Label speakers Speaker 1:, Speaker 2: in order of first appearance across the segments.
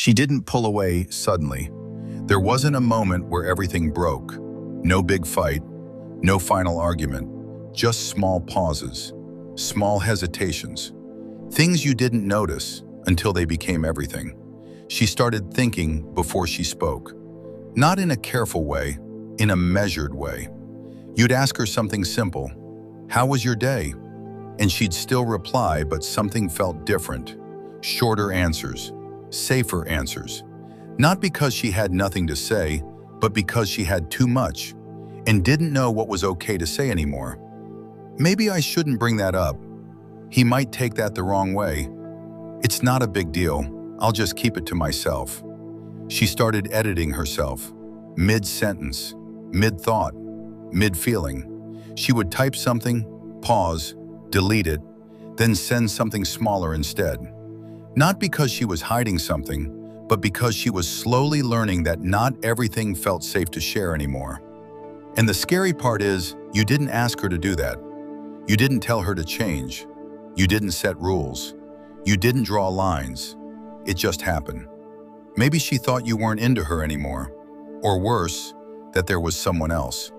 Speaker 1: She didn't pull away suddenly. There wasn't a moment where everything broke. No big fight, no final argument, just small pauses, small hesitations. Things you didn't notice until they became everything. She started thinking before she spoke. Not in a careful way, in a measured way. You'd ask her something simple. "How was your day?" And she'd still reply, but something felt different. Shorter answers, safer answers. Not because she had nothing to say, but because she had too much and didn't know what was okay to say anymore. "Maybe I shouldn't bring that up. He might take that the wrong way. It's not a big deal. I'll just keep it to myself." She started editing herself, mid-sentence, mid-thought, mid-feeling. She would type something, pause, delete it, then send something smaller instead. Not because she was hiding something, but because she was slowly learning that not everything felt safe to share anymore. And the scary part is, you didn't ask her to do that. You didn't tell her to change. You didn't set rules. You didn't draw lines. It just happened. Maybe she thought you weren't into her anymore. Or worse, that there was someone else.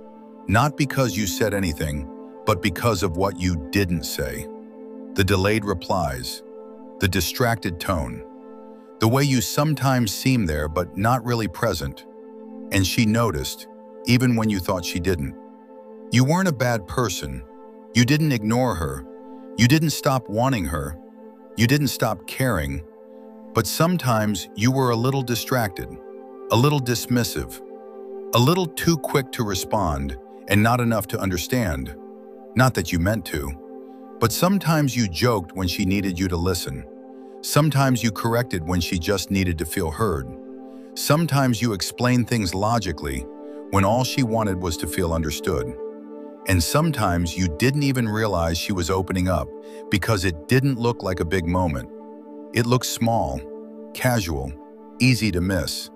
Speaker 1: Not because you said anything, but because of what you didn't say. The delayed replies, the distracted tone, the way you sometimes seem there but not really present. And she noticed, even when you thought she didn't. You weren't a bad person. You didn't ignore her. You didn't stop wanting her. You didn't stop caring. But sometimes you were a little distracted, a little dismissive, a little too quick to respond, and not enough to understand. Not that you meant to, but sometimes you joked when she needed you to listen. Sometimes you corrected when she just needed to feel heard. Sometimes you explained things logically when all she wanted was to feel understood. And sometimes you didn't even realize she was opening up because it didn't look like a big moment. It looked small, casual, easy to miss.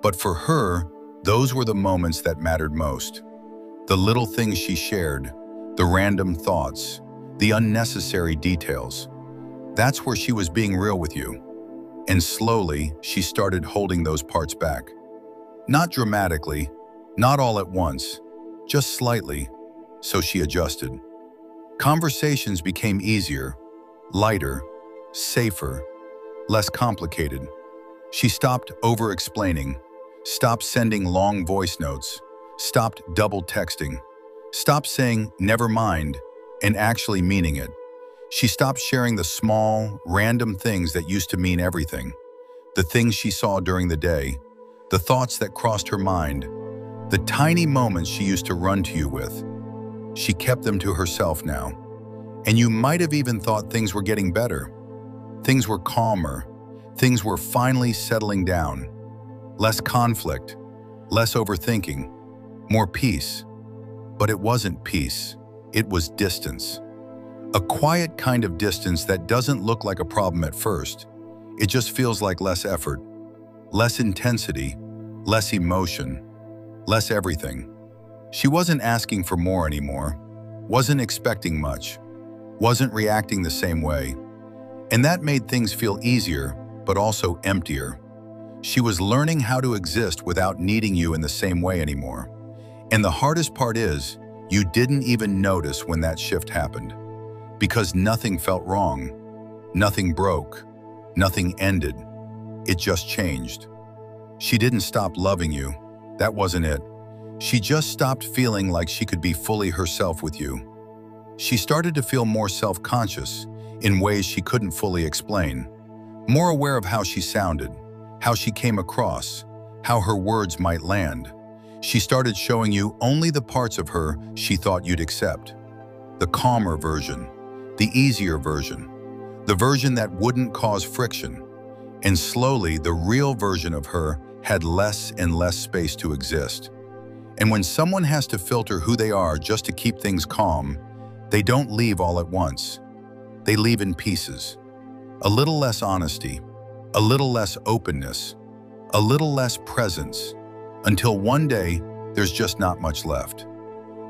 Speaker 1: But for her, those were the moments that mattered most. The little things she shared, the random thoughts, the unnecessary details. That's where she was being real with you. And slowly, she started holding those parts back. Not dramatically, not all at once, just slightly, so she adjusted. Conversations became easier, lighter, safer, less complicated. She stopped over-explaining, stopped sending long voice notes, stopped double texting, stopped saying "never mind" and actually meaning it. She stopped sharing the small, random things that used to mean everything. The things she saw during the day, the thoughts that crossed her mind, the tiny moments she used to run to you with. She kept them to herself now. And you might have even thought things were getting better. Things were calmer. Things were finally settling down. Less conflict, less overthinking, more peace. But it wasn't peace. It was distance. A quiet kind of distance that doesn't look like a problem at first. It just feels like less effort, less intensity, less emotion, less everything. She wasn't asking for more anymore, wasn't expecting much, wasn't reacting the same way. And that made things feel easier, but also emptier. She was learning how to exist without needing you in the same way anymore. And the hardest part is, you didn't even notice when that shift happened. Because nothing felt wrong, nothing broke, nothing ended. It just changed. She didn't stop loving you. That wasn't it. She just stopped feeling like she could be fully herself with you. She started to feel more self-conscious in ways she couldn't fully explain. More aware of how she sounded, how she came across, how her words might land. She started showing you only the parts of her she thought you'd accept. The calmer version, the easier version, the version that wouldn't cause friction. And slowly, the real version of her had less and less space to exist. And when someone has to filter who they are just to keep things calm, they don't leave all at once. They leave in pieces. A little less honesty, a little less openness, a little less presence, until one day, there's just not much left.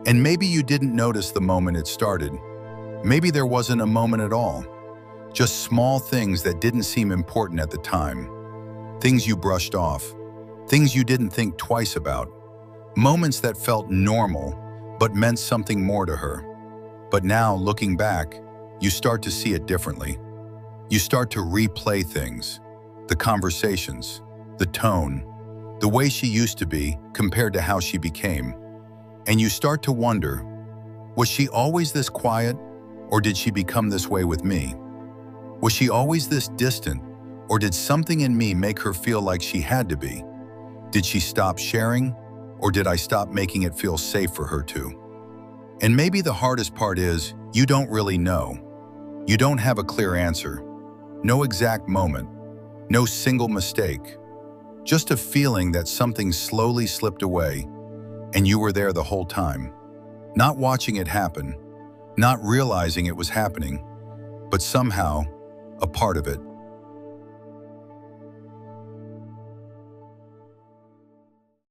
Speaker 1: And maybe you didn't notice the moment it started. Maybe there wasn't a moment at all. Just small things that didn't seem important at the time. things you brushed off, things you didn't think twice about, moments that felt normal but meant something more to her. But now, looking back, you start to see it differently. You start to replay things, the conversations, the tone, the way she used to be compared to how she became. And you start to wonder, was she always this quiet, or did she become this way with me? Was she always this distant, or did something in me make her feel like she had to be? Did she stop sharing, or did I stop making it feel safe for her to? And maybe the hardest part is, you don't really know. You don't have a clear answer. No exact moment. No single mistake. Just a feeling that something slowly slipped away, and you were there the whole time. Not watching it happen, not realizing it was happening, but somehow, a part of it.